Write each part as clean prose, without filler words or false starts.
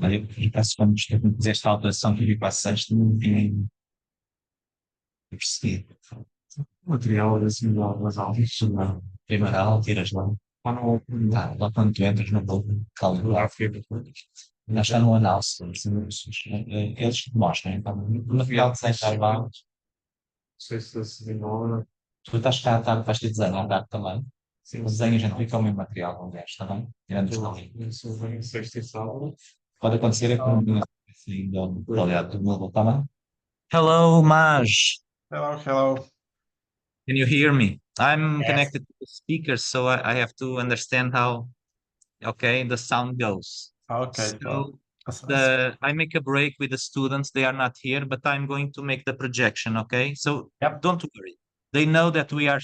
Aí, peço quando fizer esta alteração que vi para a sexta, não tinha percebido. O material assim, das aulas, na primeira aula, tiras lá. Lá quando tu entras no bloco, calma, já está no análise. Eles te mostram, então, no material de 6 às balas, tu estás cá, vais ter desenho ao gato também. O desenho a gente fica o mesmo material, aliás, está bem? Tirando os calinhos. Pode acontecer é que não tenha assim, do aliado do meu, está bem? Hello, Maj. Hello, hello. Can you hear me? I'm Yes. connected to the speakers, so I have to understand how, okay, the sound goes. Okay. So I make a break with the students. They are not here, but I'm going to make the projection, okay? So Yep. don't worry. They know that we are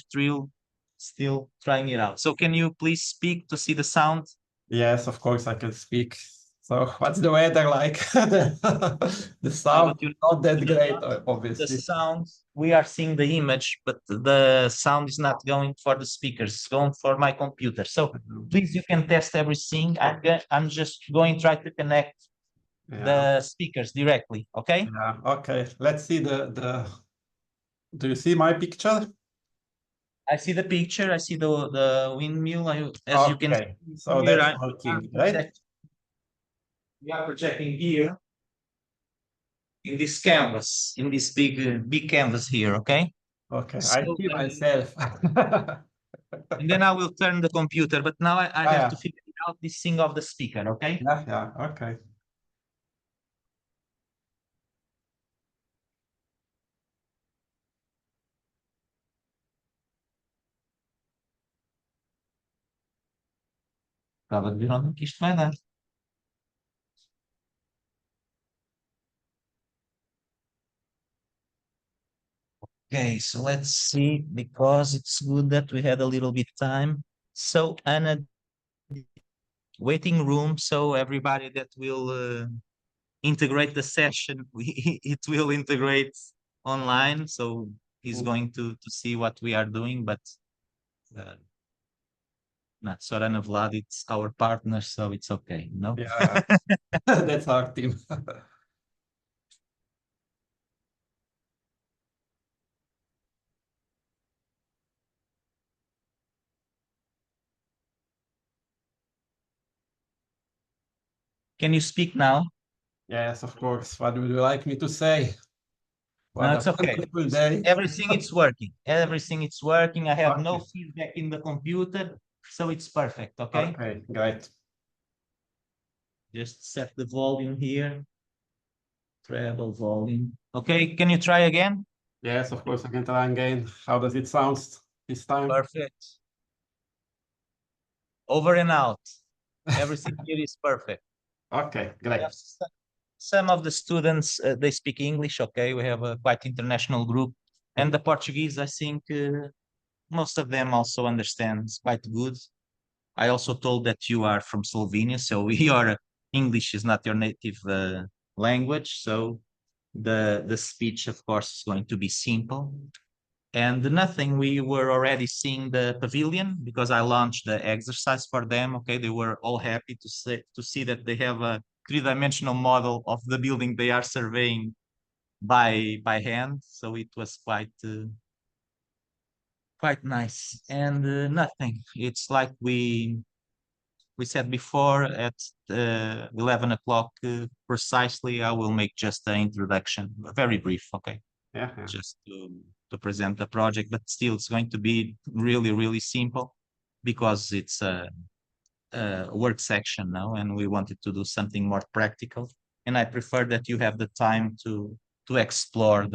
still trying it out. So can you please speak to see the sound? Yes, of course I can speak. So what's the weather like? The sound But you not that the, great, the obviously. sound, we are seeing the image, but the sound is not going for the speakers, it's going for my computer. So please, you can test everything. I'm just going to try to connect Yeah. the speakers directly, okay? Yeah. Okay. Let's see the. Do you see my picture? I see the picture, I see the windmill. As you can see Okay. So here, that's working, right? we are projecting here in this canvas, in this big canvas here, okay? Okay. I So, see myself. and then I will turn the computer, but now I have Yeah. to figure out this thing of the speaker, okay? Yeah. Yeah. Okay. Acaba de ver onde é que isto vai dar. Okay, so let's see, because it's good that we had a little bit time. So Anna, waiting room, so everybody that will integrate the session, it will integrate online, so he's going to see what we are doing, but not Sorana Vlad, it's our partner, so it's okay, no? Yeah. That's our team. Can you speak now? Yes, of course. What would you like me to say? No, What a it's okay. wonderful day. Everything is working. Everything is working. I have no Okay. feedback in the computer, so it's perfect, okay? Okay, great. Just set the volume here. Treble volume. Okay, can you try again? Yes, of course, I can try again. How does it sound this time? Perfect. Over and out. Everything here is perfect. Okay, We great. have some of the students, they speak English, okay? We have a quite international group. And the Portuguese, I think most of them also understands quite good. I also told that you are from Slovenia, so your English is not your native language. So the speech, of course, is going to be simple. And nothing, we were already seeing the pavilion because I launched the exercise for them. Okay, they were all happy to see that they have a three-dimensional model of the building they are surveying by hand. So it was quite nice. And nothing. It's like we said before at 11 o'clock precisely. I will make just an introduction, very brief. Okay, Yeah, yeah. just to present the project, but still it's going to be really simple because it's a work section now, and we wanted to do something more practical. And I prefer that you have the time to explore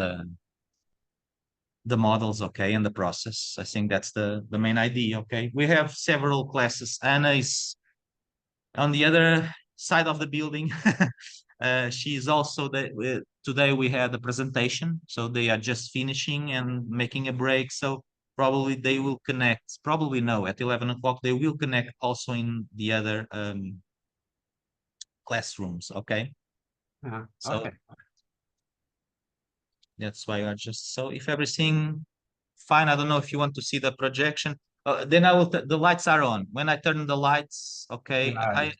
the models, okay, and the process. I think that's the main idea. Okay, we have several classes. Anna is on the other side of the building. She's also today we had a presentation, so they are just finishing and making a break. So probably they will connect. Probably no, at 11 o'clock they will connect also in the other classrooms. Okay, so Okay. that's why I just, so if everything fine. I don't know if you want to see the projection. Then I will, the lights are on. When I turn the lights, okay, Yeah.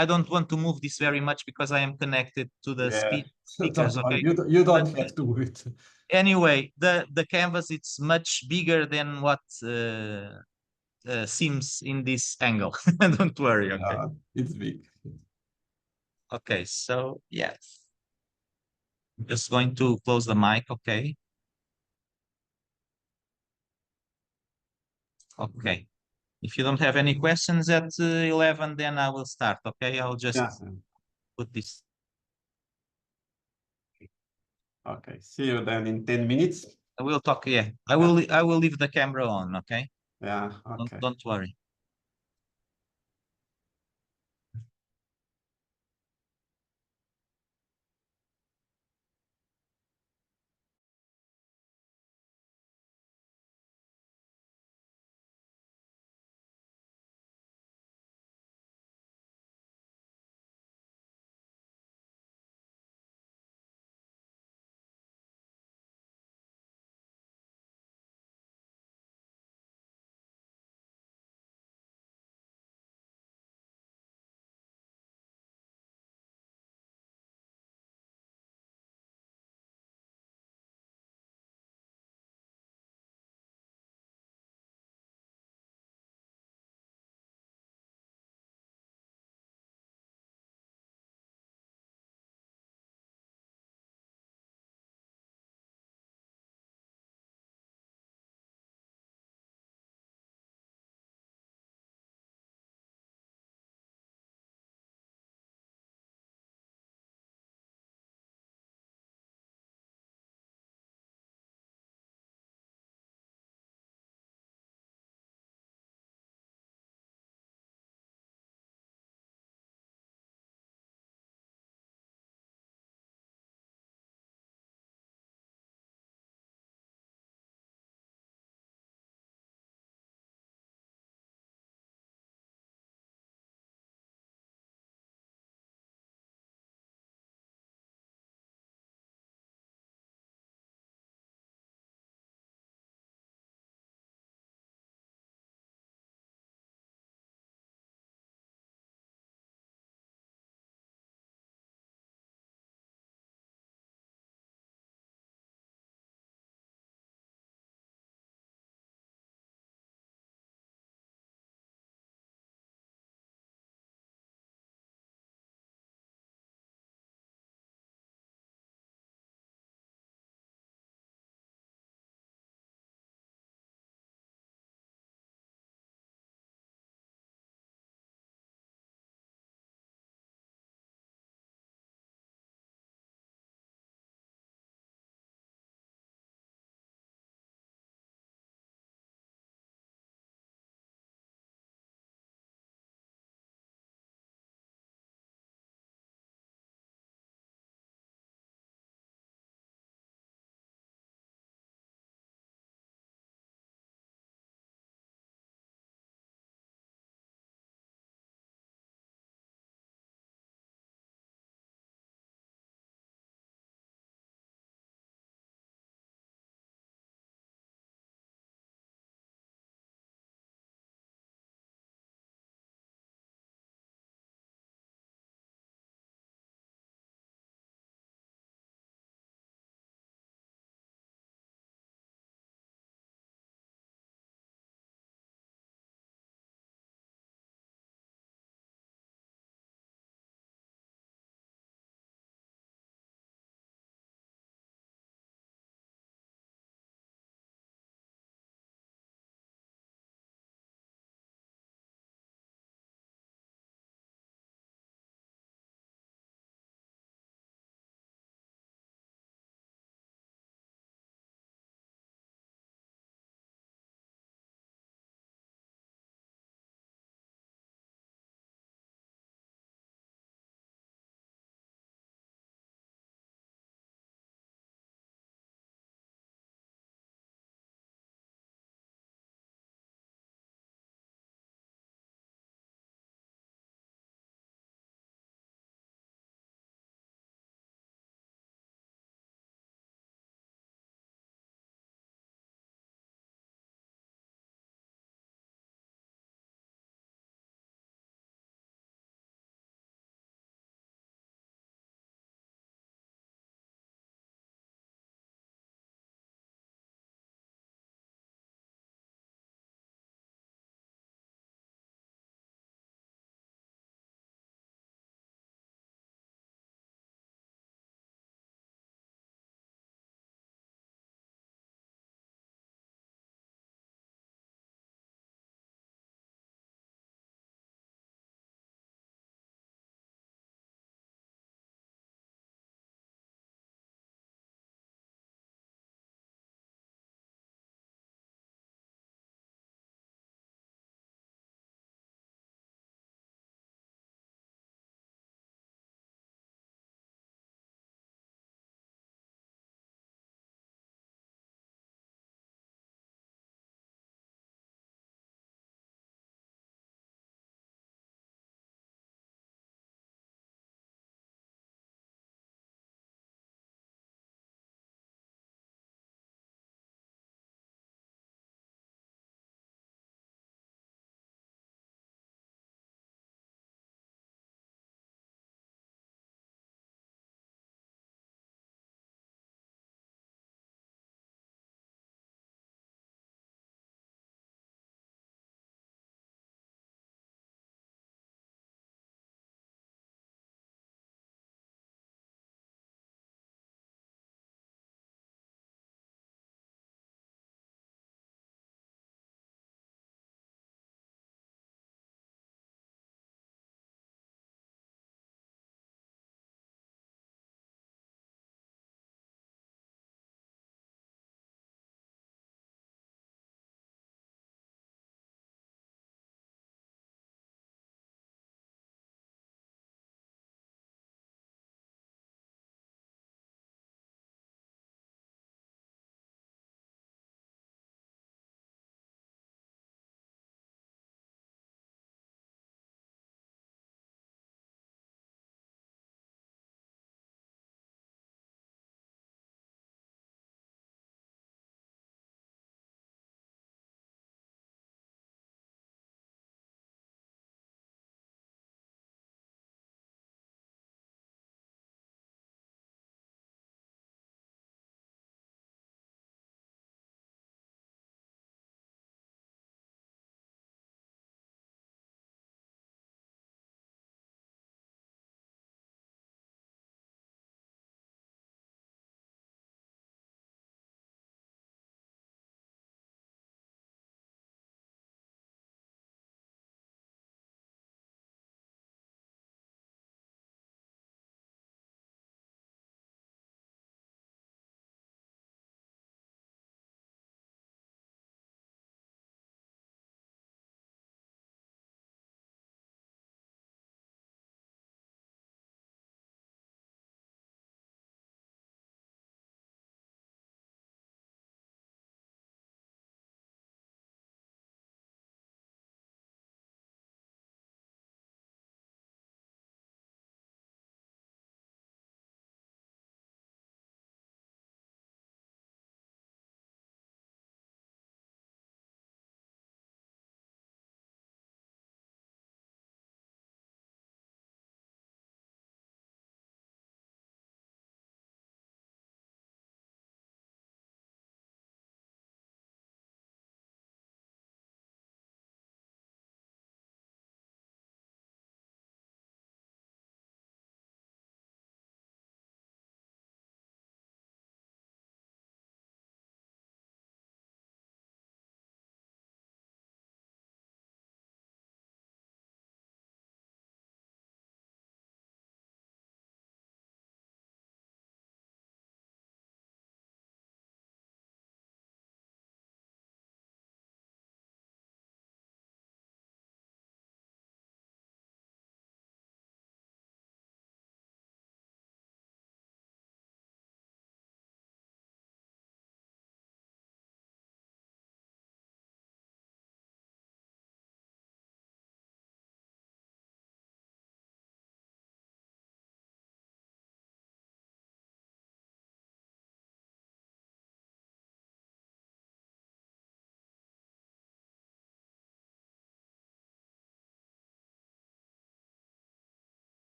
I don't want to move this very much because I am connected to the Yeah. speakers, Don't worry. okay? You don't But have to do it. anyway, the canvas, it's much bigger than what seems in this angle. Don't worry, okay? It's big. Okay, so yeah, just going to close the mic, okay? Okay. If you don't have any questions at 11, then I will start, okay? I'll Yeah. just put this. Okay. See you then in 10 minutes. I will talk, yeah. Yeah. I will leave the camera on, okay? Yeah. Okay. Don't worry.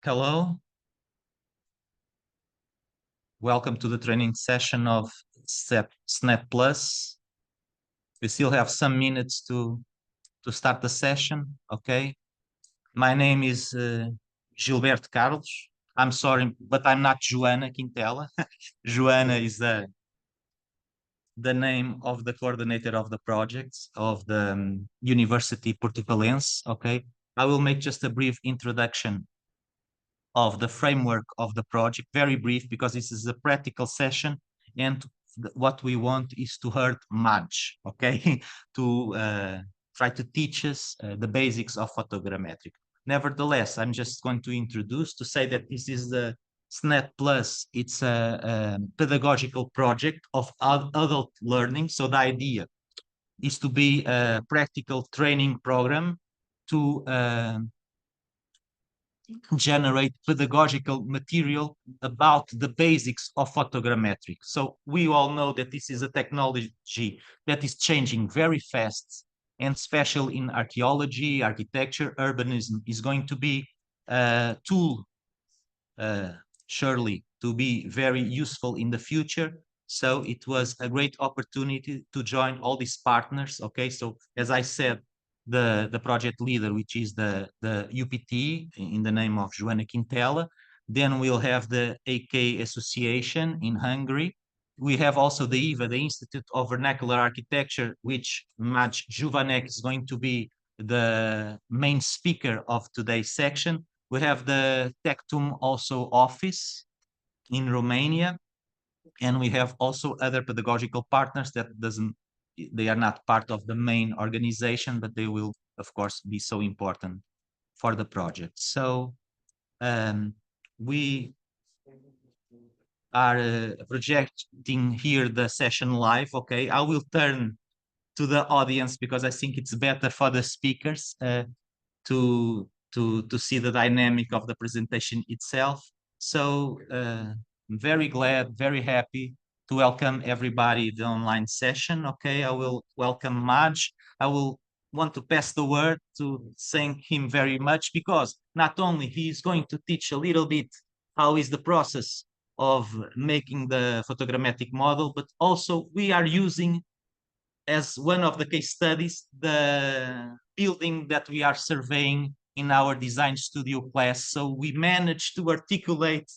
Hello. Welcome to the training session of SNET Plus. We still have some minutes to start the session, okay? My name is Gilberto Carlos. I'm sorry, but I'm not Joana Quintela. Joana is the name of the coordinator of the projects of the University Portucalense, okay? I will make just a brief introduction of the framework of the project, very brief, because this is a practical session, and what we want is to hurt Madge, okay? To try to teach us the basics of photogrammetry. Nevertheless, I'm just going to introduce to say that this is the SNET Plus. It's a pedagogical project of adult learning. So the idea is to be a practical training program to generate pedagogical material about the basics of photogrammetry. So we all know that this is a technology that is changing very fast, and especially in archaeology, architecture, urbanism is going to be a tool, surely, to be very useful in the future. So it was a great opportunity to join all these partners. Okay, so as I said, the project leader, which is the UPT in the name of Joana Quintela. Then we'll have the AK Association in Hungary. We have also the IVA, the Institute of Vernacular Architecture, which Maj Juvanek is going to be the main speaker of today's section. We have the Tectum also office in Romania, and we have also other pedagogical partners that they are not part of the main organization, but they will, of course, be so important for the project. So we are projecting here the session live. Okay, I will turn to the audience because I think it's better for the speakers to see the dynamic of the presentation itself. So I'm very glad, very happy to welcome everybody to the online session. Okay, I will welcome Maj. I will want to pass the word to thank him very much, because not only he is going to teach a little bit how is the process of making the photogrammetric model, but also we are using as one of the case studies the building that we are surveying in our design studio class. So we managed to articulate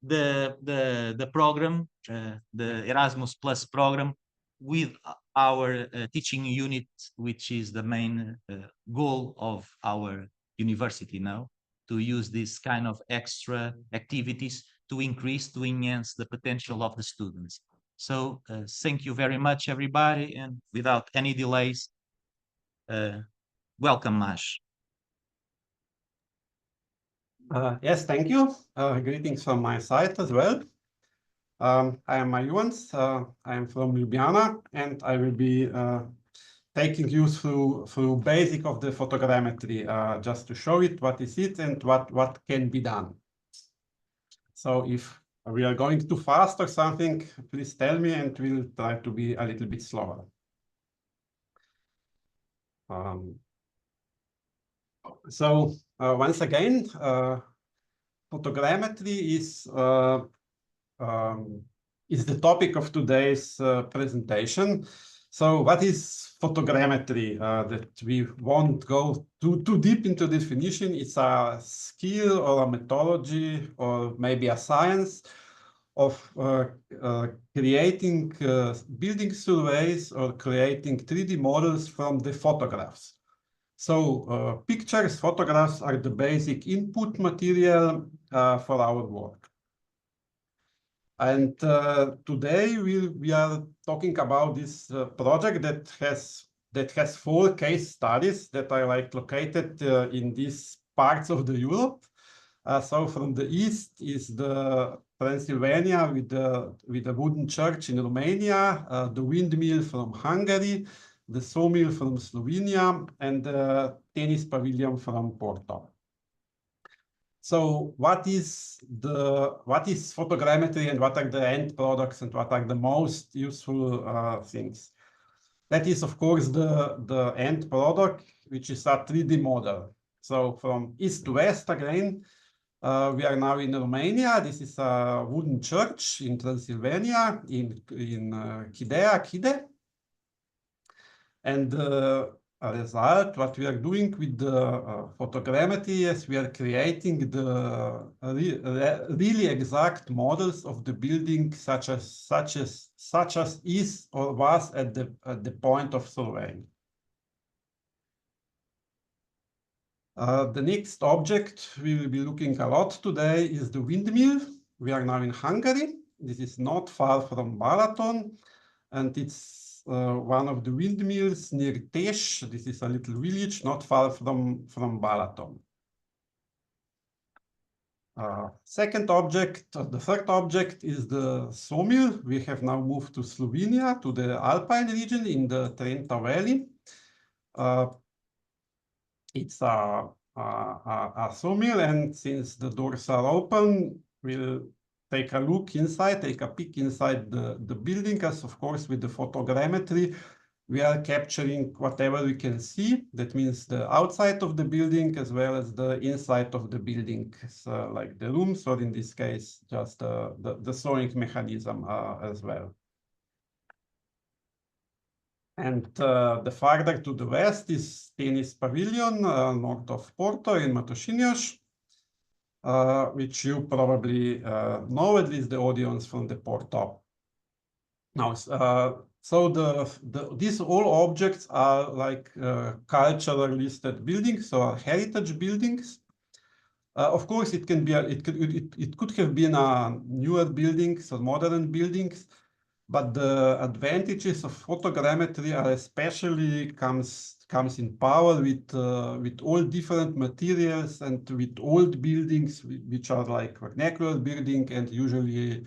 the program, the Erasmus Plus program, with our teaching unit, which is the main goal of our university now, to use this kind of extra activities to increase, to enhance the potential of the students. So thank you very much, everybody, and without any delays, welcome, Maj. Yes, thank you. Greetings from my side as well. I am Majuvans. I am from Ljubljana, and I will be taking you through basic of the photogrammetry, just to show it what is it and what can be done. So if we are going too fast or something, please tell me, and we'll try to be a little bit slower. So once again, photogrammetry is the topic of today's presentation. So what is photogrammetry? That we won't go too deep into definition. It's a skill or a methodology or maybe a science of creating building surveys or creating 3D models from the photographs. So pictures, photographs are the basic input material for our work. And today we are talking about this project that has 4 case studies that are located in these parts of the Europe. So from the east is the Pennsylvania with the wooden church in Romania, the windmill from Hungary, the sawmill from Slovenia, and the tennis pavilion from Porto. So what is photogrammetry, and what are the end products, and what are the most useful things? That is, of course, the end product, which is a 3D model. So from east to west again, We are now in Romania. This is a wooden church in Transylvania, in Chide. And a result, what we are doing with the photogrammetry is we are creating the really exact models of the building, such as is or was at the point of surveying. The next object we will be looking a lot today is the windmill. We are now in Hungary. This is not far from Balaton, and it's one of the windmills near Tes. This is a little village not far from Balaton. Second object, the third object is the sawmill. We have now moved to Slovenia, to the Alpine region in the Trenta Valley. It's a sawmill, and since the doors are open, we'll take a look inside, take a peek inside the building, as of course with the photogrammetry, we are capturing whatever we can see. That means the outside of the building as well as the inside of the building, like the rooms, or in this case, just the sewing mechanism as well. And the farther to the west is Tennis Pavilion, north of Porto in Matosinhos, which you probably know, at least the audience from the Porto. Now, so these all objects are like cultural listed buildings, so are heritage buildings. Of course, it can be it could have been newer buildings or modern buildings. But the advantages of photogrammetry are especially comes in power with all different materials and with old buildings, which are like vernacular building and usually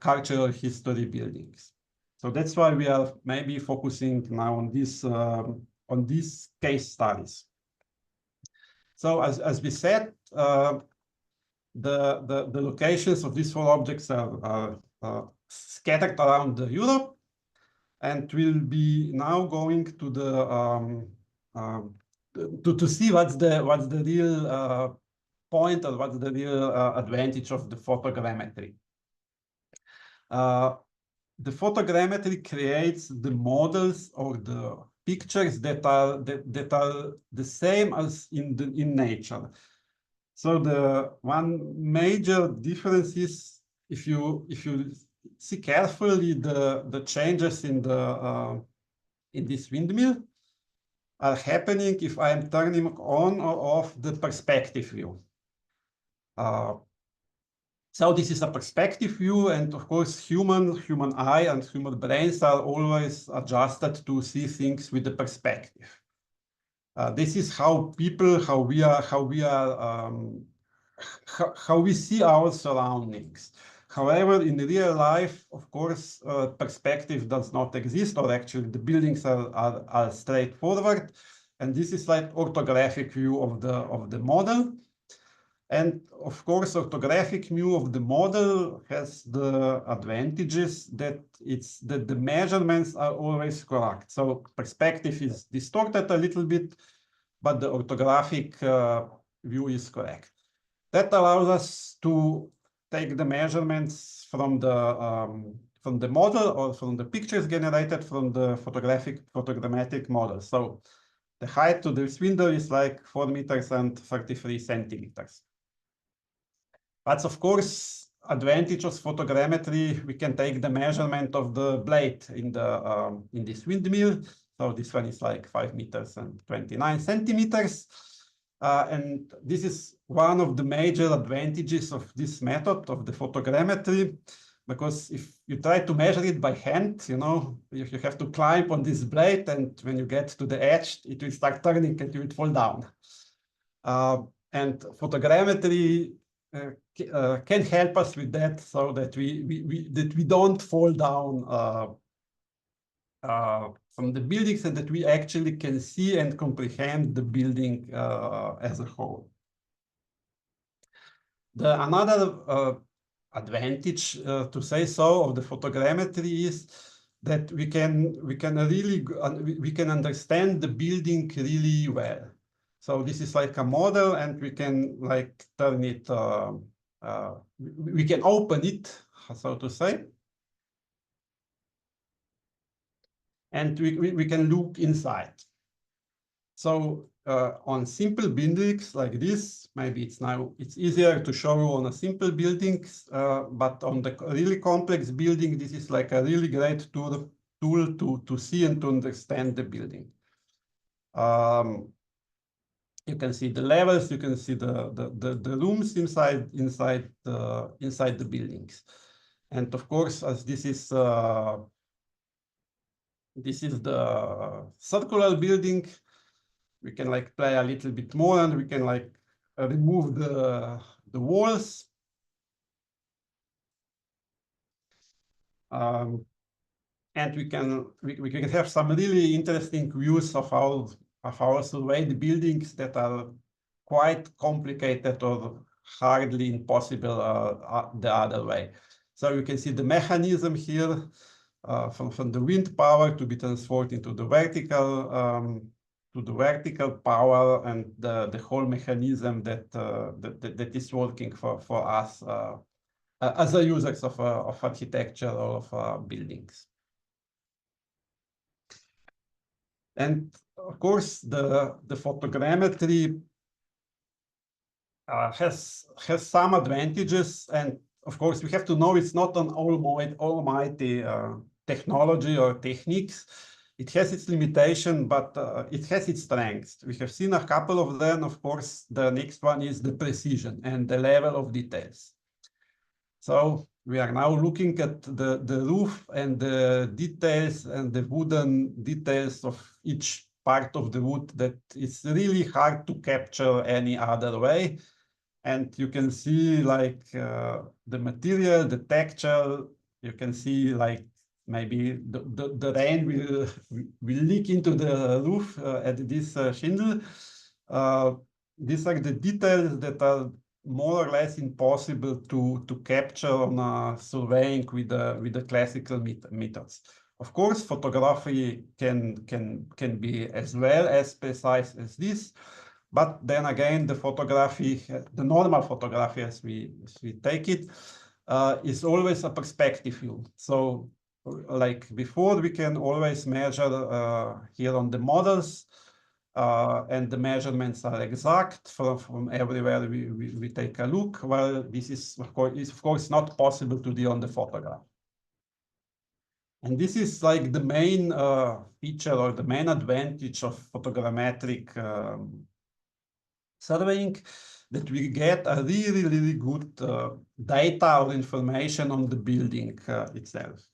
cultural history buildings. So that's why we are maybe focusing now on these case studies. So as we said, the locations of these four objects are scattered around Europe, and we'll be now going to the to see what's the real point, or what's the real advantage of the photogrammetry. The photogrammetry creates the models or the pictures that are the same as in nature. So the one major difference is if you see carefully the changes in this windmill are happening if I am turning on or off the perspective view. So this is a perspective view, and of course human eye and human brains are always adjusted to see things with the perspective. This is how we see our surroundings. However, in real life, of course, perspective does not exist, or actually the buildings are straightforward, and this is like orthographic view of the model. And of course, orthographic view of the model has the advantages that the measurements are always correct. So perspective is distorted a little bit, but the orthographic view is correct. That allows us to take the measurements from the model or from the pictures generated from the photogrammetric model. So the height to this window is like 4 meters and 33 centimeters. But of course, advantage of photogrammetry, we can take the measurement of the blade in this windmill. So this one is like 5 meters and 29 centimeters. And this is one of the major advantages of this method of the photogrammetry, because if you try to measure it by hand, you have to climb on this blade, and when you get to the edge, it will start turning and you will fall down. And photogrammetry can help us with that, so that we don't fall down from the buildings, and that we actually can see and comprehend the building as a whole. Another advantage, to say so, of the photogrammetry is that we can understand the building really well. So this is like a model, and we can like turn it, we can open it, so to say. And we can look inside. So on simple buildings like this, maybe it's easier to show you on a simple buildings, but on the really complex building, this is like a really great tool to see and to understand the building. You can see the levels, you can see the rooms inside the buildings. And of course, as this is the circular building, we can like play a little bit more, and we can like remove the walls. And we can have some really interesting views of our surveyed buildings that are quite complicated or hardly impossible the other way. So you can see the mechanism here from the wind power to be transferred into the vertical power, and the whole mechanism that is working for us as a users of architecture or of buildings. And of course, the photogrammetry has some advantages, and of course, we have to know it's not an almighty technology or techniques. It has its limitation, but it has its strengths. We have seen a couple of them. Of course, the next one is the precision and the level of details. So we are now looking at the roof and the details and the wooden details of each part of the wood that is really hard to capture any other way. And you can see like the material, the texture, you can see like maybe the rain will leak into the roof at this shingle. These are the details that are more or less impossible to capture on surveying with the classical methods. Of course, photography can be as well as precise as this, but then again, the normal photography as we take it, is always a perspective view. So like before, we can always measure here on the models, and the measurements are exact from everywhere we take a look. Well, this is of course not possible to do on the photograph. And this is like the main feature or the main advantage of photogrammetric surveying, that we get a really good data or information on the building itself.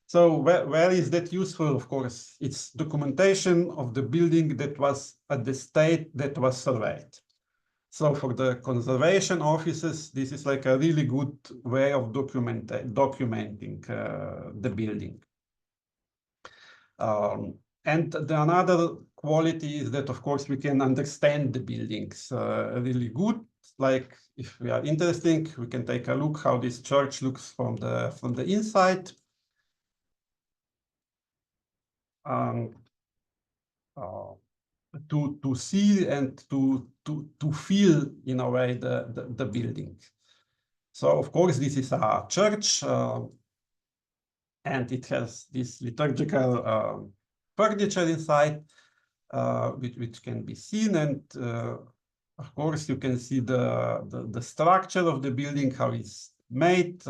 So where is that useful? Of course, it's documentation of the building that was at the state that was surveyed. So for the conservation offices, this is like a really good way of documenting the building. And another quality is that, of course, we can understand the buildings really good. Like if we are interested, we can take a look how this church looks from the inside. To see and to feel in a way the building. So of course this is a church, and it has this liturgical furniture inside, which can be seen, and of course you can see the structure of the building, how it's made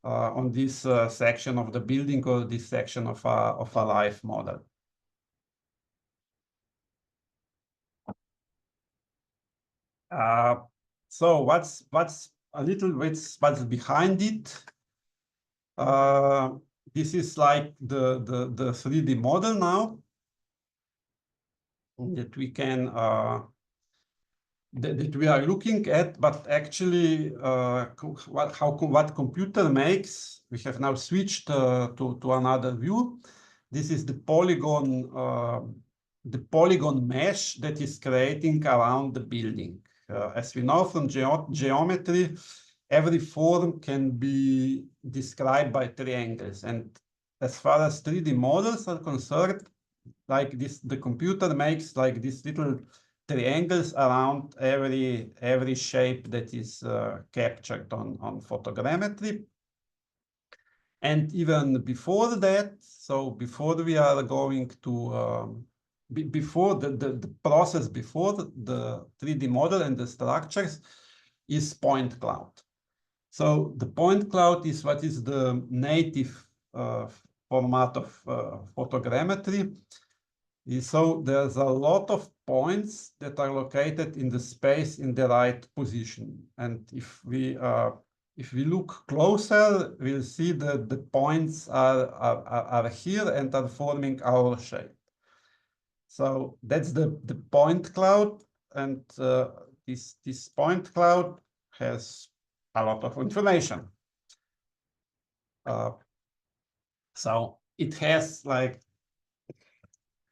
on this section of the building or this section of a live model. So what's behind it? This is like the 3D model now that we can that we are looking at, but actually what computer makes, we have now switched to another view. This is the polygon mesh that is creating around the building. As we know from geometry, every form can be described by triangles. And as far as 3D models are concerned, like this, the computer makes like these little triangles around every shape that is captured on photogrammetry. And even before that, so before we are going to before the process before the 3D model and the structures is point cloud. So the point cloud is what is the native format of photogrammetry. So there's a lot of points that are located in the space in the right position. And if we look closer, we'll see that the points are here and are forming our shape. So that's the point cloud, and this point cloud has a lot of information. So it has like,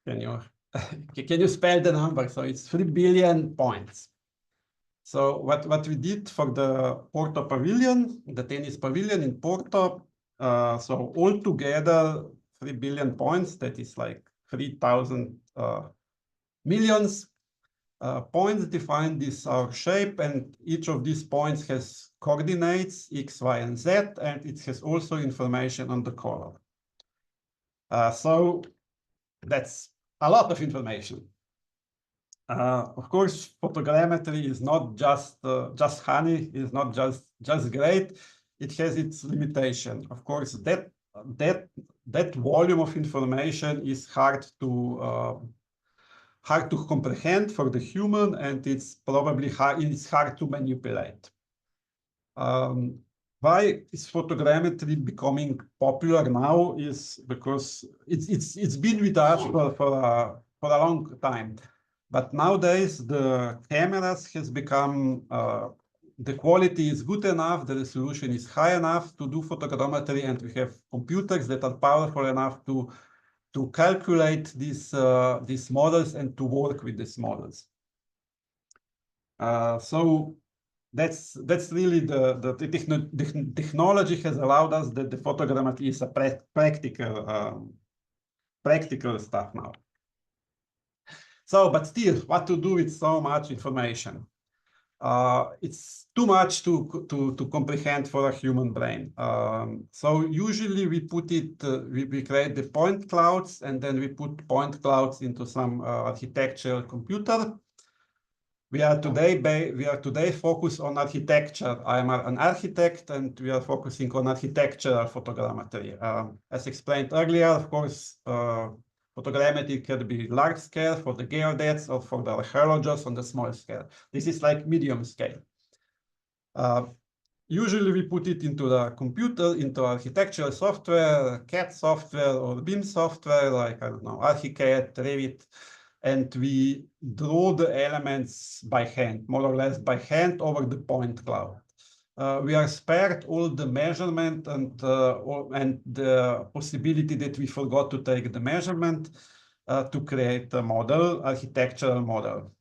can you spell the number? So it's 3 billion points. So what we did for the Porto Pavilion, the tennis pavilion in Porto, so altogether 3 billion points, that is like 3,000 millions points define this our shape, and each of these points has coordinates X, Y, and Z, and it has also information on the color. So that's a lot of information. Of course, photogrammetry is not just honey, is not just great. It has its limitation. Of course, that volume of information is hard to comprehend for the human, and it's probably hard to manipulate. Why is photogrammetry becoming popular now is because it's been with us for a long time. But nowadays, the cameras has become, the quality is good enough, the resolution is high enough to do photogrammetry, and we have computers that are powerful enough to calculate these models and to work with these models. So that's really the technology has allowed us that the photogrammetry is a practical stuff now. So, but still, what to do with so much information? It's too much to comprehend for a human brain. So usually we put it, we create the point clouds, and then we put point clouds into some architectural computer. We are today focused on architecture. I'm an architect, and we are focusing on architectural photogrammetry. As explained earlier, of course, photogrammetry can be large scale for the geodets or for the archaeologists on the small scale. This is like medium scale. Usually we put it into the computer, into architectural software, CAD software or BIM software, like, I don't know, ArchiCAD, Revit, and we draw the elements by hand, more or less by hand over the point cloud. We are spared all the measurement and the possibility that we forgot to take the measurement to create a model, architectural model.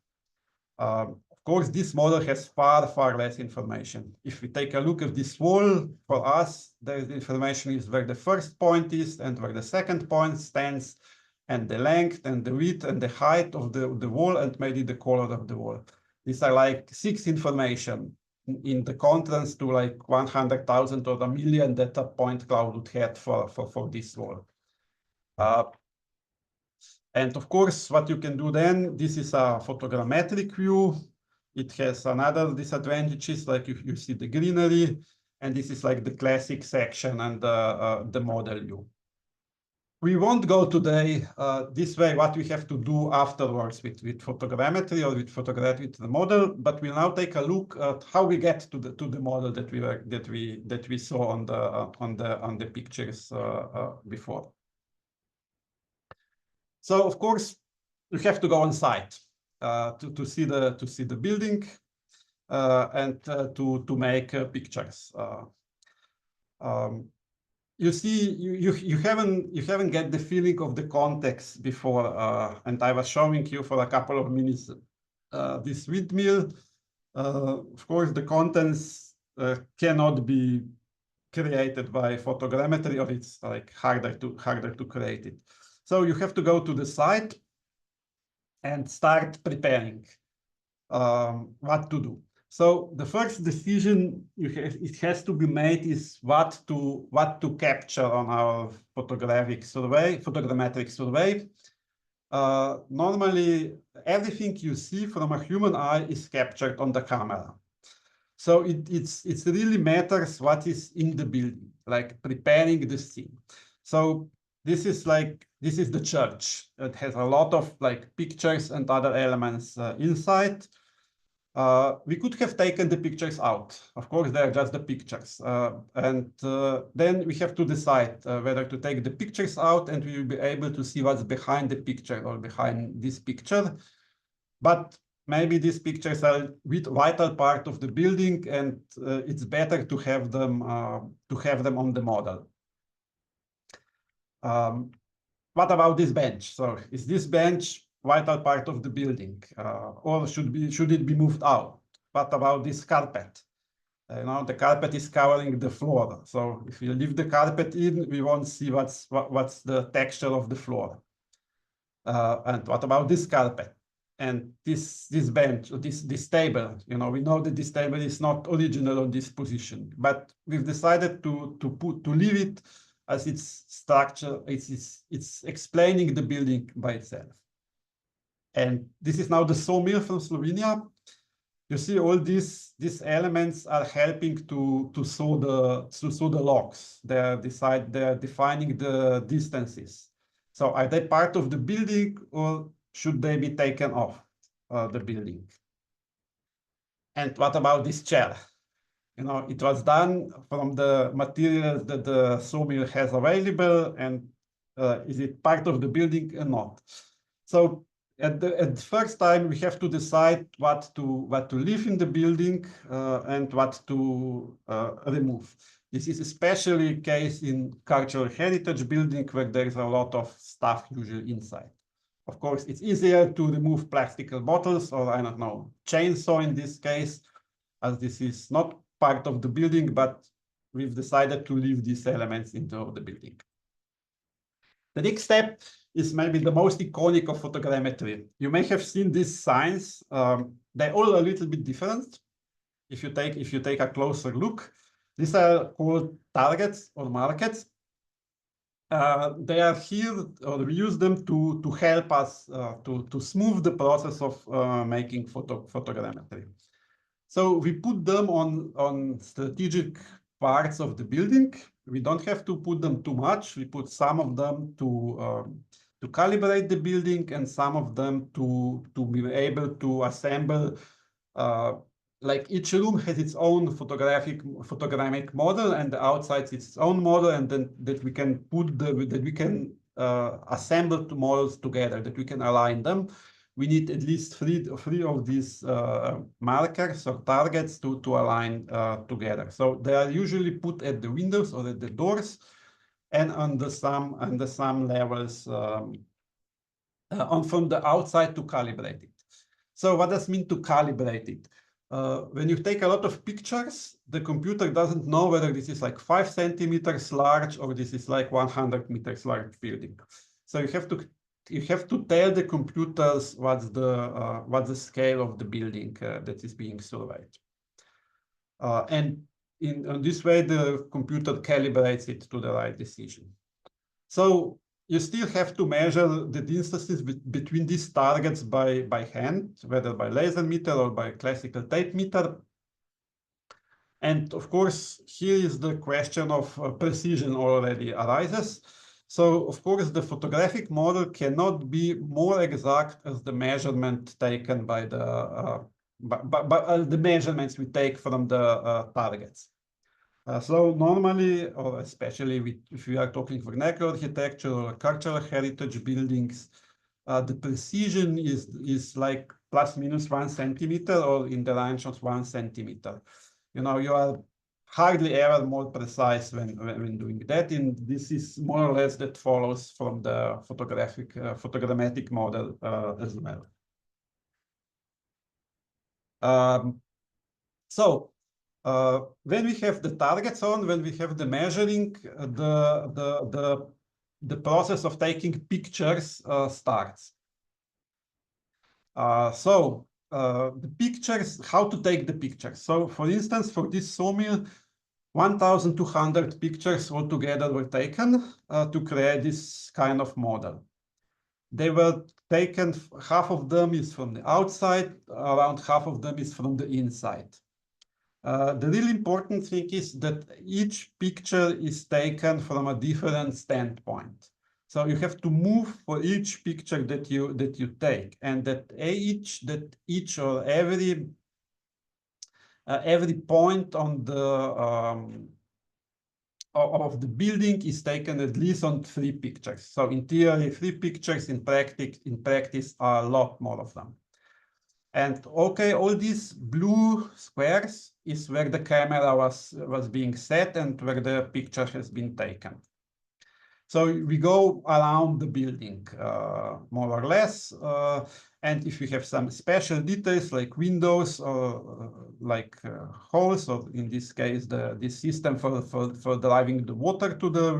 Of course, this model has far less information. If we take a look at this wall, for us, the information is where the first point is and where the second point stands, and the length and the width and the height of the wall, and maybe the color of the wall. These are like 6 information in the contrast to like 100,000 or 1 million that a point cloud would have for this wall. And of course, what you can do then, this is a photogrammetric view. It has another disadvantages, like you see the greenery, and this is like the classic section and the model view. We won't go today this way, what we have to do afterwards with photogrammetry or with photogrammetry with the model, but we'll now take a look at how we get to the model that we saw on the pictures before. So of course you have to go on site to see the building and to make pictures. You see, you haven't get the feeling of the context before, and I was showing you for a couple of minutes this windmill. Of course, the contents cannot be created by photogrammetry, or it's like harder to create it. So you have to go to the site and start preparing what to do. So the first decision it has to be made is what to capture on our photogrammetric survey. Normally, everything you see from a human eye is captured on the camera. So it really matters what is in the building, like preparing the scene. So this is the church. It has a lot of like pictures and other elements inside. We could have taken the pictures out. Of course, they're just the pictures. Then we have to decide whether to take the pictures out and we will be able to see what's behind the picture or behind this picture. But maybe these pictures are vital part of the building and it's better to have them on the model. What about this bench? So is this bench vital part of the building, or should it be moved out? What about this carpet? The carpet is covering the floor. So if you leave the carpet in, we won't see what's the texture of the floor. And what about this carpet? And this bench, this table, we know that this table is not original on this position, but we've decided to leave it as its structure. It's explaining the building by itself. And this is now the sawmill from Slovenia. You see all these elements are helping to saw the logs. They're defining the distances. So are they part of the building or should they be taken off the building? And what about this chair? It was done from the materials that the sawmill has available, and is it part of the building or not? So at the first time, we have to decide what to leave in the building and what to remove. This is especially the case in cultural heritage building where there is a lot of stuff usually inside. Of course, it's easier to remove plastical bottles or, I don't know, chainsaw in this case, as this is not part of the building, but we've decided to leave these elements into the building. The next step is maybe the most iconic of photogrammetry. You may have seen these signs. They're all a little bit different. If you take a closer look, these are called targets or markers. They are here, or we use them to help us to smooth the process of making photogrammetry. So we put them on strategic parts of the building. We don't have to put them too much. We put some of them to calibrate the building and some of them to be able to assemble. Like each room has its own photogrammic model, and the outside its own model, and then that we can assemble two models together, that we can align them. We need at least three of these markers or targets to align together. So they are usually put at the windows or at the doors, and under some levels from the outside to calibrate it. So what does it mean to calibrate it? When you take a lot of pictures, the computer doesn't know whether this is like 5 centimeters large or this is like 100 meters large building. So you have to tell the computers what's the scale of the building that is being surveyed. And in this way, the computer calibrates it to the right decision. So you still have to measure the distances between these targets by hand, whether by laser meter or by classical tape meter. And of course, here is the question of precision already arises. So of course, the photographic model cannot be more exact as the measurement taken by the measurements we take from the targets. So normally, or especially if we are talking vernacular architecture or cultural heritage buildings, the precision is like plus minus 1 centimeter or in the range of 1 centimeter. You are hardly ever more precise when doing that, and this is more or less that follows from the photogrammetric model as well. When we have the targets on, when we have the measuring, the the process of taking pictures starts. The pictures, how to take the pictures. So for instance, for this sawmill, 1,200 pictures altogether were taken to create this kind of model. They were taken, half of them is from the outside, around half of them is from the inside. The really important thing is that each picture is taken from a different standpoint. So you have to move for each picture that you take, and that each or every point on the of the building is taken at least on 3 pictures. So in theory, 3 pictures. In practice are a lot more of them. And okay, all these blue squares is where the camera was being set and where the picture has been taken. So we go around the building more or less. And if we have some special details like windows or holes, or in this case, this system for driving the water to the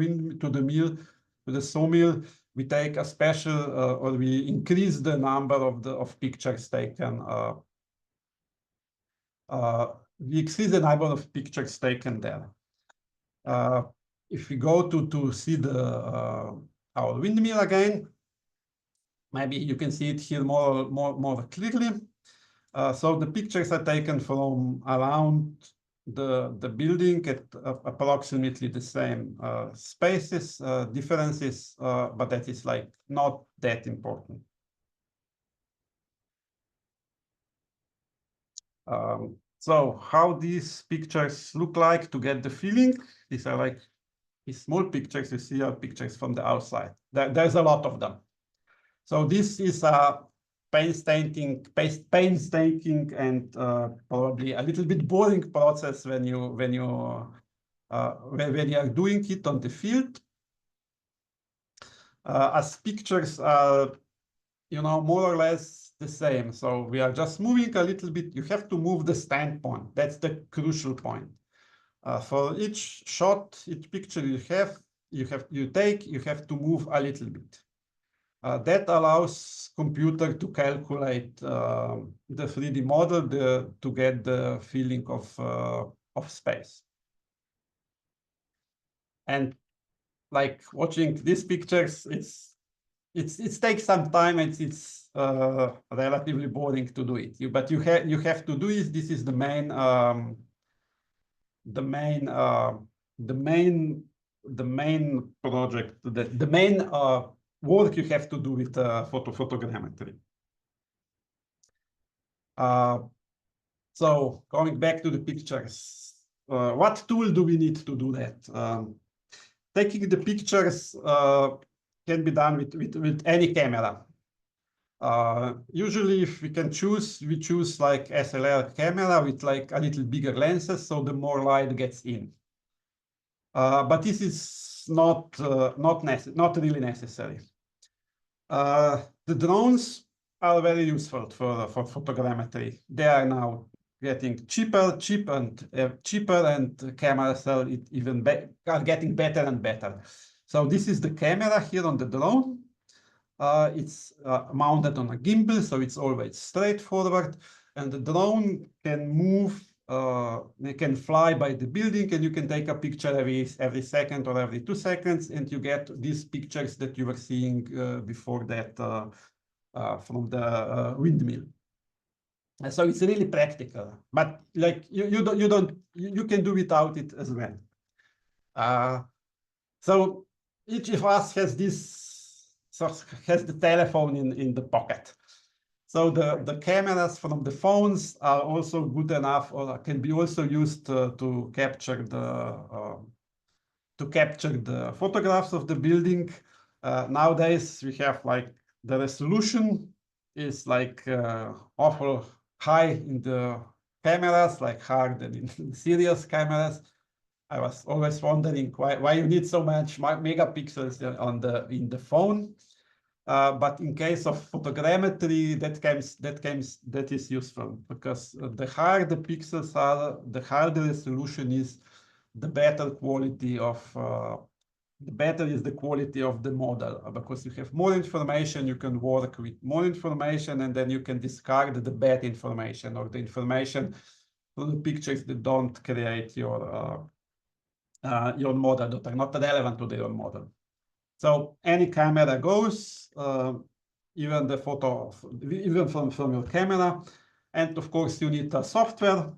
sawmill, we take a special or we increase the number of pictures taken. We increase the number of pictures taken there. If we go to see our windmill again, maybe you can see it here more clearly. So the pictures are taken from around the building at approximately the same spaces, differences, but that is like not that important. So how these pictures look like to get the feeling? These are like these small pictures you see are pictures from the outside. There's a lot of them. So this is a painstaking and probably a little bit boring process when you are doing it on the field. As pictures are, more or less the same. So we are just moving a little bit. You have to move the standpoint. That's the crucial point. For each shot, each picture you take, you have to move a little bit. That allows computer to calculate the 3D model to get the feeling of space. And like watching these pictures, it takes some time. It's relatively boring to do it. But you have to do it. This is the main project, the main work you have to do with photogrammetry. So going back to the pictures, what tool do we need to do that? Taking the pictures can be done with any camera. Usually, if we can choose, we choose like SLR camera with like a little bigger lenses, so the more light gets in. But this is not really necessary. The drones are very useful for photogrammetry. They are now getting cheaper, and cameras are getting better and better. So this is the camera here on the drone. It's mounted on a gimbal, so it's always straightforward, and the drone can move. They can fly by the building, and you can take a picture every second or every 2 seconds, and you get these pictures that you were seeing before that from the windmill. And so it's really practical, but like you can do without it as well. So each of us has the telephone in the pocket. So the cameras from the phones are also good enough, or can be also used to capture the photographs of the building. Nowadays we have like the resolution is like awful high in the cameras, like higher than in serious cameras. I was always wondering why you need so much megapixels in the phone. But in case of photogrammetry, that is useful, because the higher the pixels are, the higher the resolution is, the better quality of the better is the quality of the model, because you have more information, you can work with more information, and then you can discard the bad information or the information from the pictures that don't create your model, that are not relevant to your model. So any camera goes, even the photo, even from your camera. And of course, you need a software.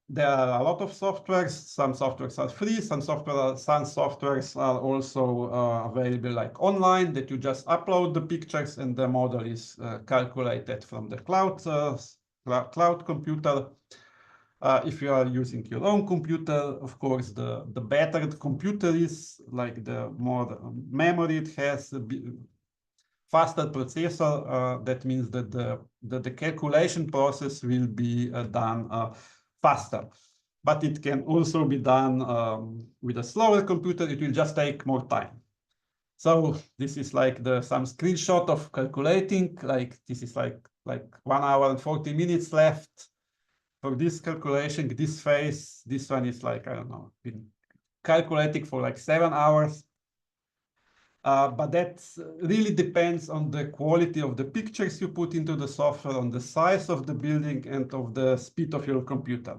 There are a lot of softwares. Some softwares are free. Some softwares are also available like online, that you just upload the pictures and the model is calculated from the cloud computer. If you are using your own computer, of course, the better the computer is, like the more memory it has, faster processor. That means that the calculation process will be done faster. But it can also be done with a slower computer. It will just take more time. So this is like some screenshot of calculating. Like this is like 1 hour and 40 minutes left for this calculation. This phase, this one is like, I don't know, been calculating for like 7 hours. But that really depends on the quality of the pictures you put into the software, on the size of the building, and of the speed of your computer.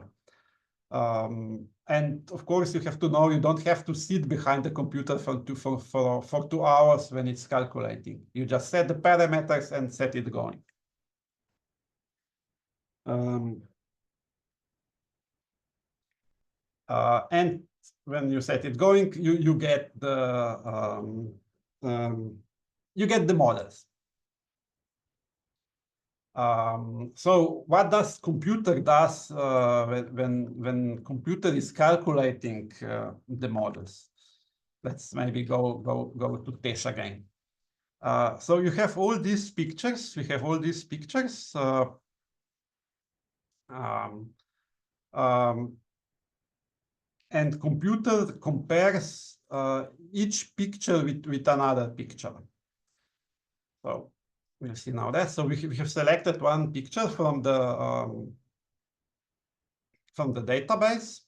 And of course, you have to know you don't have to sit behind the computer for 2 hours when it's calculating. You just set the parameters and set it going. And when you set it going, you get the models. So what does computer does when computer is calculating the models? Let's maybe go to Tesh again. So you have all these pictures. We have all these pictures. And computer compares each picture with another picture. So we'll see now that. So we have selected one picture from the database.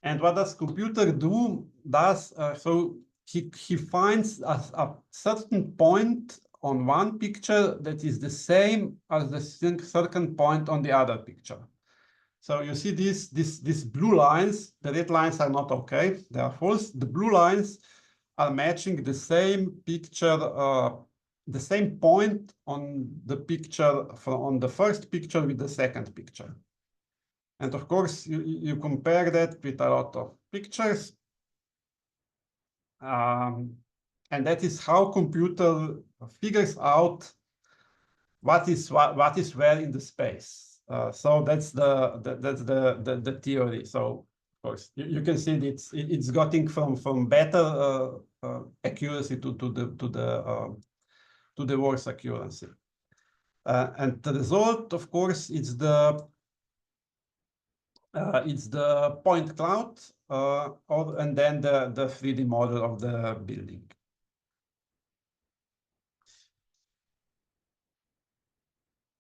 And what does computer do? So he finds a certain point on one picture that is the same as the certain point on the other picture. So you see these blue lines. The red lines are not okay. They are false. The blue lines are matching the same picture, the same point on the picture on the first picture with the second picture. And of course, you compare that with a lot of pictures. And that is how computer figures out what is where in the space. So that's the theory. So of course you can see it's getting from better accuracy to the worse accuracy. And the result, of course, it's the point cloud, and then the 3D model of the building.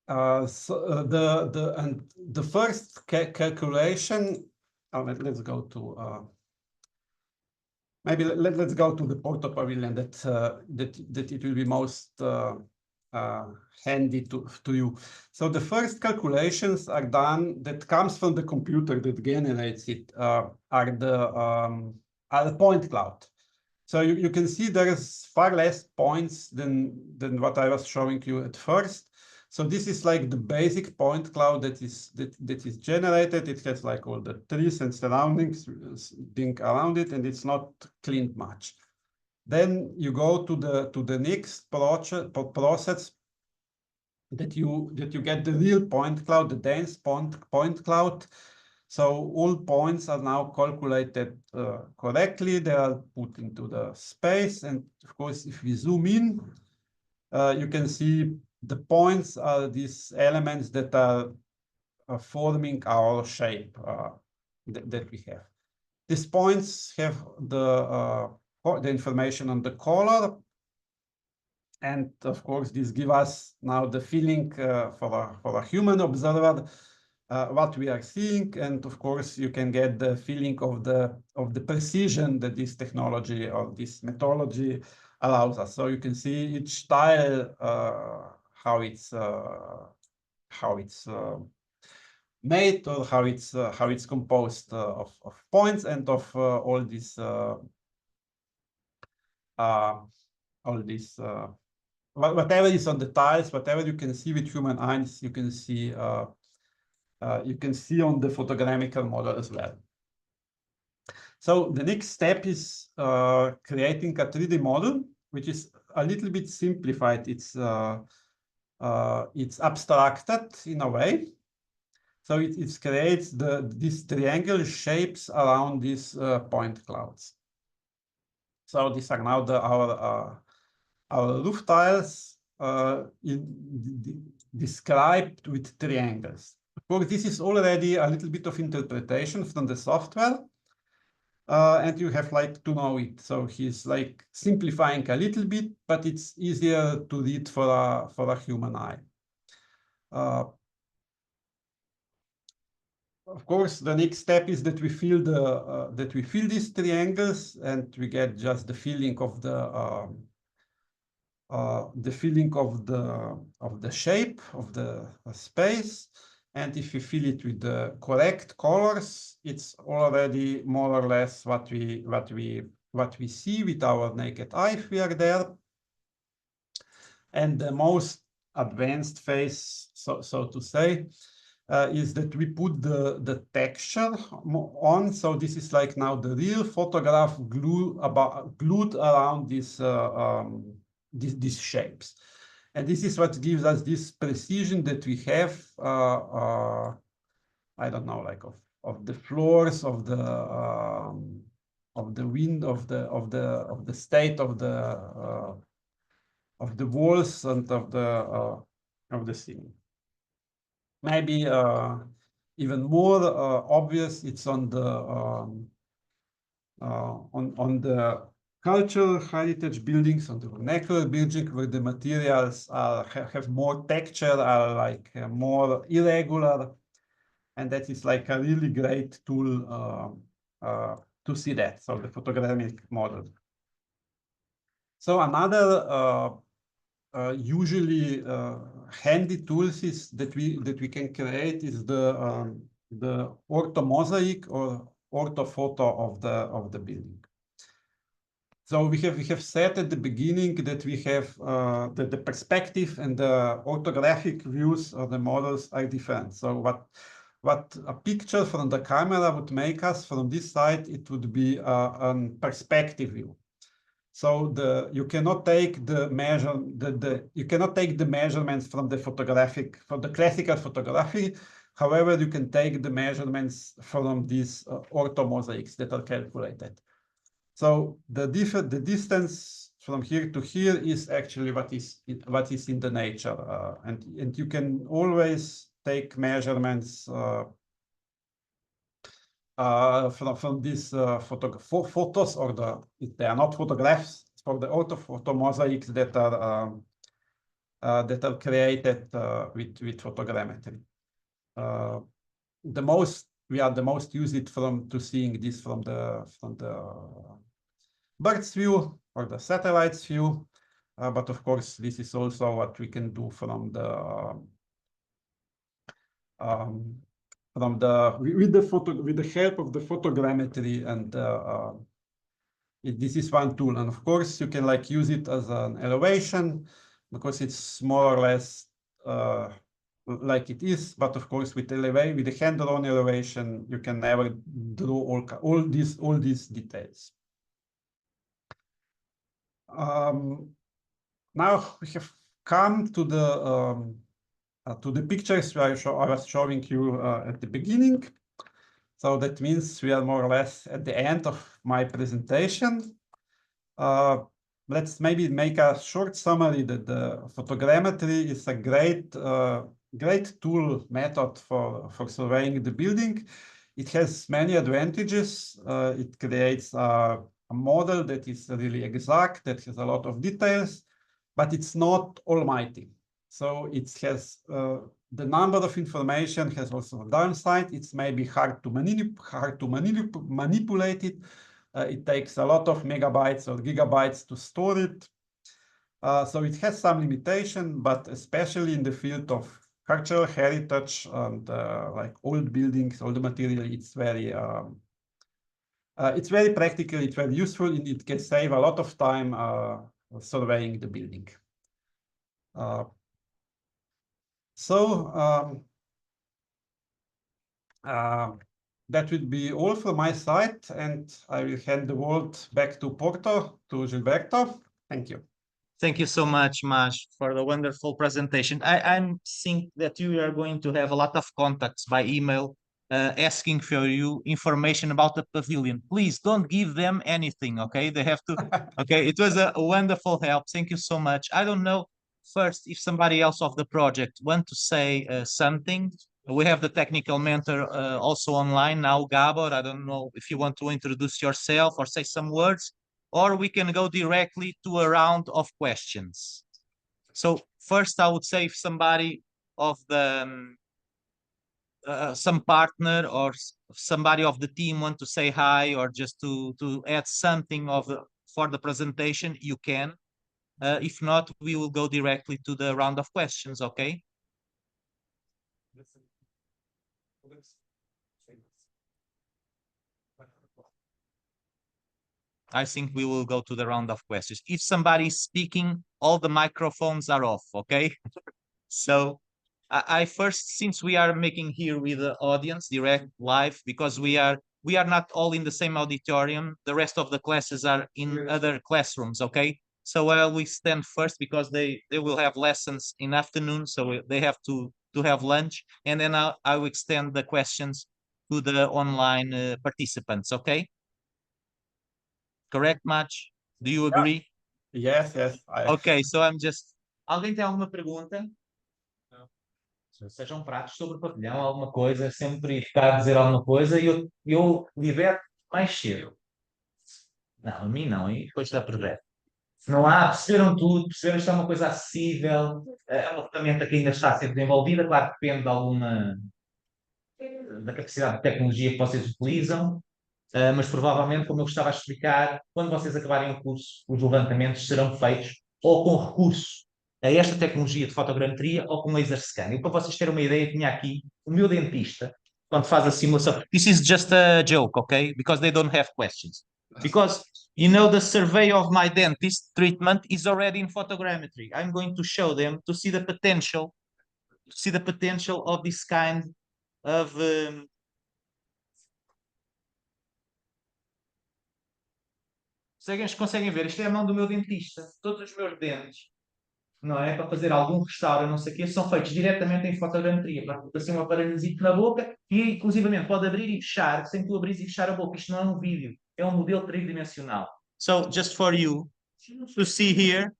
So the first calculation. Let's go to maybe let's go to the Porto Pavilion that it will be most handy to you. So the first calculations are done that comes from the computer that generates it, are the point cloud. So you can see there is far less points than what I was showing you at first. So this is like the basic point cloud that is generated. It has like all the trees and surroundings being around it, and it's not cleaned much. Then you go to the next process that you get the real point cloud, the dense point cloud. So all points are now calculated correctly. They are put into the space, and of course, if we zoom in, you can see the points are these elements that are forming our shape that we have. These points have the information on the color, and of course, this gives us now the feeling for a human observer what we are seeing, and of course you can get the feeling of the precision that this technology or this methodology allows us. So you can see each tile, how it's made, or how it's composed of points and of all these whatever is on the tiles, whatever you can see with human eyes, you can see on the photogrammical model as well. So the next step is creating a 3D model, which is a little bit simplified. It's abstracted in a way. So it creates these triangle shapes around these point clouds. So these are now our roof tiles described with triangles. Of course, this is already a little bit of interpretation from the software, and you have like to know it. So he's like simplifying a little bit, but it's easier to read for a human eye. Of course, the next step is that we fill these triangles, and we get just the feeling of the shape of the space. And if we fill it with the correct colors, it's already more or less what we see with our naked eye if we are there. And the most advanced phase, so to say, is that we put the texture on. So this is like now the real photograph glued around these shapes. And this is what gives us this precision that we have, I don't know, like of the floors, of the wind, of the state of the walls, and of the ceiling. Maybe even more obvious, it's on the cultural heritage buildings, on the vernacular building, where the materials have more texture, are like more irregular, and that is like a really great tool to see that. So the photogrammic model. So another usually handy tools is that we can create is the orthomosaic or orthophoto of the building. So we have said at the beginning that we have the perspective and the orthographic views of the models are different. So what a picture from the camera would make us from this side, it would be a perspective view. So you cannot take the measurements from the classical photography. However, you can take the measurements from these orthomosaics that are calculated. So the distance from here to here is actually what is in the nature, and you can always take measurements from these photos, or they are not photographs, for the orthomosaics that are created with photogrammetry. We are the most used to seeing this from the bird's view or the satellite's view, but of course this is also what we can do from the with the help of the photogrammetry, and this is one tool. And of course you can like use it as an elevation, because it's more or less like it is. But of course with the hand-drawn elevation, you can never draw all these details. Now we have come to the pictures I was showing you at the beginning. So that means we are more or less at the end of my presentation. Let's maybe make a short summary that the photogrammetry is a great tool method for surveying the building. It has many advantages. It creates a model that is really exact, that has a lot of details, but it's not almighty. So it has the number of information has also a downside. It's maybe hard to manipulate it. It takes a lot of megabytes or gigabytes to store it. So it has some limitation, but especially in the field of cultural heritage and like old buildings, old material, it's very practical, it's very useful, and it can save a lot of time surveying the building. That would be all from my side, and I will hand the word back to Porto, to Gilberto. Thank you. Thank you so much, Maj, for the wonderful presentation. I think that you are going to have a lot of contacts by email asking for you information about the pavilion. Please don't give them anything, okay? They have to, okay? It was a wonderful help. Thank you so much. I don't know, first, if somebody else of the project want to say something. We have the technical mentor also online now, Gabor. I don't know if you want to introduce yourself or say some words, or we can go directly to a round of questions. So first, I would say if somebody of the some partner or somebody of the team want to say hi or just to add something for the presentation, you can. If not, we will go directly to the round of questions, okay? I think we will go to the round of questions. If somebody is speaking, all the microphones are off, okay? So I first, since we are making here with the audience direct live, because we are not all in the same auditorium, the rest of the classes are in other classrooms, okay? So I will stand first because they will have lessons in afternoon, so they have to have lunch, and then I will extend the questions to the online participants, okay? Correct, Mach? Do you agree? Yes, yes. Okay, so I'm just... Alguém tem alguma pergunta? Sejam pratos sobre o pavilhão, alguma coisa, sempre ficar a dizer alguma coisa e eu liberto mais cedo. Não, a mim não, e depois está projeto. Não há, perceberam tudo, perceberam que isto é uma coisa acessível, é uma ferramenta que ainda está a ser desenvolvida, claro que depende de alguma da capacidade de tecnologia que vocês utilizam, mas provavelmente, como eu estava a explicar, quando vocês acabarem o curso, os levantamentos serão feitos ou com recurso a esta tecnologia de fotogrametria ou com laser scan. E para vocês terem uma ideia, tinha aqui o meu dentista, quando faz a simulação. This is just a joke, okay? Because they don't have questions. Because, you know, the survey of my dentist treatment is already in photogrammetry. I'm going to show them to see the potential of this kind of... conseguem ver, isto é a mão do meu dentista. Todos os meus dentes, não é? Para fazer algum restauro, não sei o quê, são feitos diretamente em fotogrametria. Para colocar assim um aparelhozinho na boca e, inclusivamente, pode abrir e fechar, sem tu abrir e fechar a boca. Isto não é um vídeo, é um modelo tridimensional. So, just for you to see here,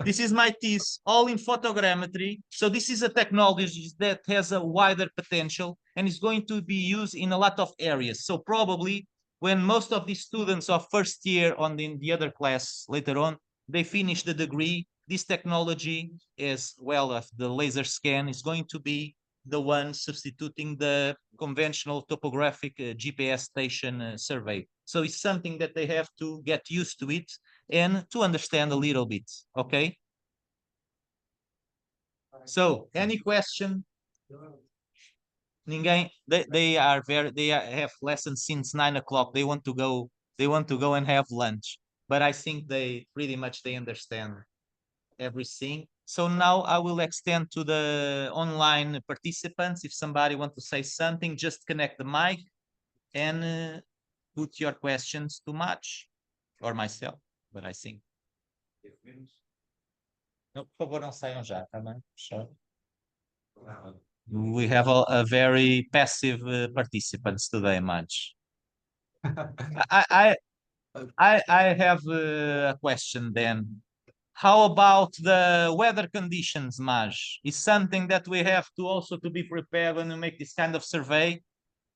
this is my teeth, all in photogrammetry. So this is a technology that has a wider potential and is going to be used in a lot of areas. So probably when most of the students of first year in the other class later on, they finish the degree, this technology, as well as the laser scan, is going to be the one substituting the conventional topographic GPS station survey. So it's something that they have to get used to it and to understand a little bit, okay? So, any question? Ninguém, they have lessons since 9 o'clock. They want to go and have lunch. But I think they understand everything. So now I will extend to the online participants. If somebody wants to say something, just connect the mic and put your questions to Mach or myself. But I think... Não, por favor, não saiam já, tá bem? We have a very passive participants today, Maj. I have a question then. How about the weather conditions, Maj? Is something that we have to also to be prepared when we make this kind of survey?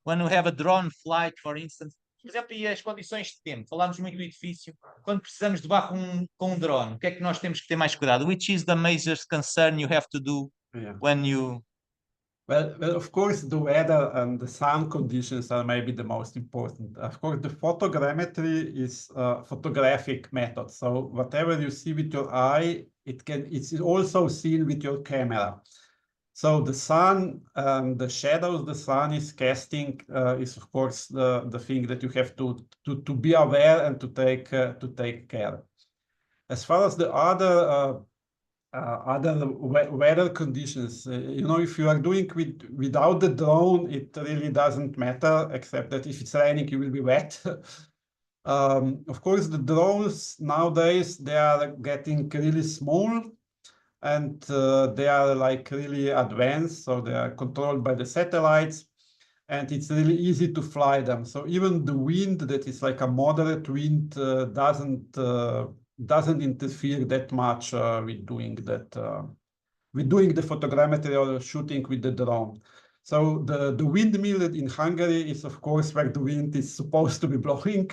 When we have a drone flight, for instance, Por exemplo, e as condições de tempo? Falámos muito do edifício. Quando precisamos de voar com um drone, o que é que nós temos que ter mais cuidado? Which is the major concern you have to do Yeah. when you... Well, of course, the weather and the sun conditions are maybe the most important. Of course, the photogrammetry is a photographic method. So whatever you see with your eye, it's also seen with your camera. So the sun, the shadows the sun is casting is of course the thing that you have to be aware and to take care. As far as the other weather conditions, if you are doing without the drone, it really doesn't matter, except that if it's raining, you will be wet. Of course, the drones nowadays, they are getting really small, and they are like really advanced, so they are controlled by the satellites, and it's really easy to fly them. So even the wind that is like a moderate wind doesn't interfere that much with doing the photogrammetry or shooting with the drone. So the windmill in Hungary is of course where the wind is supposed to be blowing.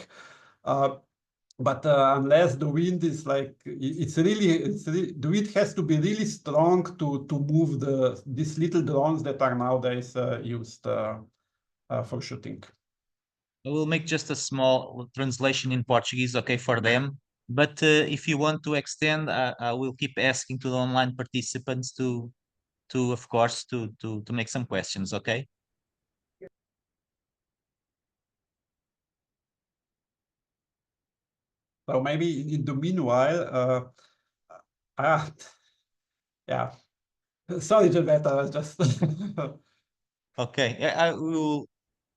But unless the wind is like, the wind has to be really strong to move these little drones that are nowadays used for shooting. I will make just a small translation in Portuguese, okay, for them. But if you want to extend, I will keep asking to the online participants of course, to make some questions, okay? So maybe in the meanwhile, yeah. Sorry, Gilberto, I was just. Okay, I will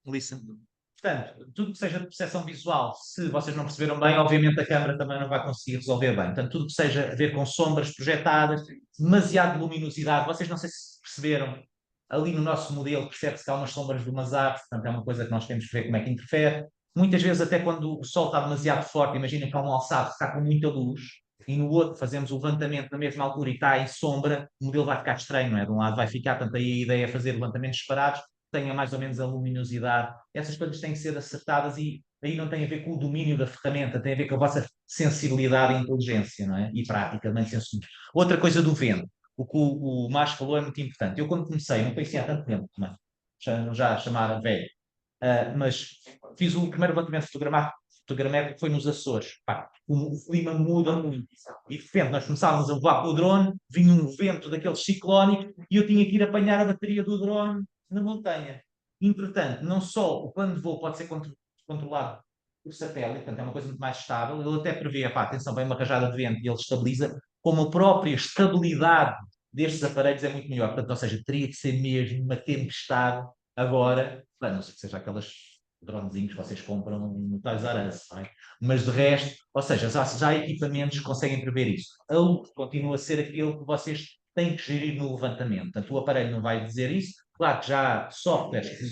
listen. Portanto, tudo que seja de percepção visual, se vocês não perceberam bem, obviamente a câmara também não vai conseguir resolver bem. Portanto, tudo que seja a ver com sombras projetadas, demasiado luminosidade, vocês não sei se perceberam, ali no nosso modelo percebe-se que há umas sombras de umas árvores, portanto é uma coisa que nós temos que ver como é que interfere. Muitas vezes até quando o sol está demasiado forte, imaginem que há um alçado que está com muita luz, e no outro fazemos o levantamento na mesma altura e está em sombra, o modelo vai ficar estranho, não é? De um lado vai ficar, portanto aí a ideia é fazer levantamentos separados, tenha mais ou menos a luminosidade. Essas coisas têm que ser acertadas e aí não tem a ver com o domínio da ferramenta, tem a ver com a vossa sensibilidade e inteligência, não é? E prática, bem senso. Outra coisa do vento, o que o Márcio falou é muito importante. Eu quando comecei, não conhecia há tanto tempo, mas já chamava velho, mas fiz o primeiro levantamento fotogramétrico que foi nos Açores. Pá, o clima muda muito. E de repente nós começávamos a voar com o drone, vinha um vento daqueles ciclónicos e eu tinha que ir apanhar a bateria do drone na montanha. Entretanto, não só o plano de voo pode ser controlado por satélite, portanto é uma coisa muito mais estável, ele até prevê, pá, atenção, vem uma rajada de vento e ele estabiliza, como a própria estabilidade destes aparelhos é muito melhor. Portanto, ou seja, teria que ser mesmo uma tempestade agora, a não ser que seja aquelas dronezinhos que vocês compram no Toys R Us, não é? Mas de resto, ou seja, já há equipamentos que conseguem prever isso. A luz continua a ser aquilo que vocês têm que gerir no levantamento. Portanto, o aparelho não vai dizer isso. Claro que já há softwares que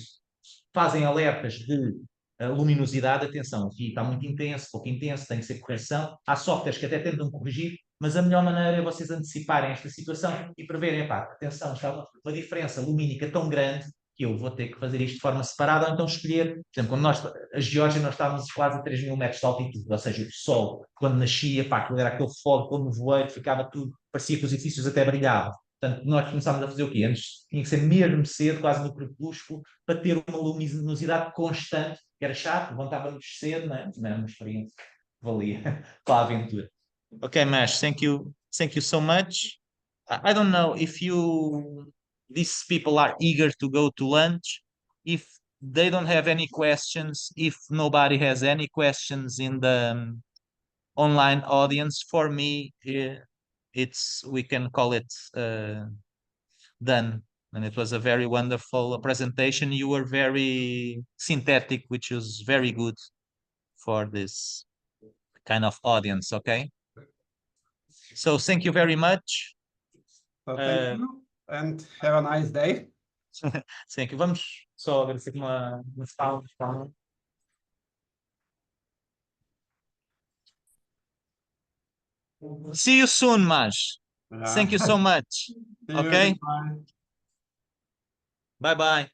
fazem alertas de luminosidade, atenção, aqui está muito intenso, pouco intenso, tem que ser correção. Há softwares que até tentam corrigir, mas a melhor maneira é vocês anteciparem esta situação e preverem, pá, atenção, está uma diferença lumínica tão grande que eu vou ter que fazer isto de forma separada, ou então escolher, por exemplo, quando nós, a Geórgia, nós estávamos quase a 3.000 metros de altitude, ou seja, o sol, quando nascia, pá, aquilo era aquele fogo, como voeiro, ficava tudo, parecia que os edifícios até brilhavam. Portanto, nós começámos a fazer o quê? Antes tinha que ser mesmo cedo, quase no crepúsculo, para ter uma luminosidade constante, que era chato, levantávamos cedo, não é? Mas não era uma experiência que valia para a aventura. Okay, Mash, thank you so much. I don't know if these people are eager to go to lunch. If they don't have any questions, if nobody has any questions in the online audience, for me, we can call it done. And it was a very wonderful presentation. You were very synthetic, which is very good for this kind of audience, okay? So thank you very much. So thank you and have a nice day. Thank you. Vamos só agradecer com uma salva. See you soon, Maj. Yeah. Thank you so much. See you, Okay? bye. Bye-bye.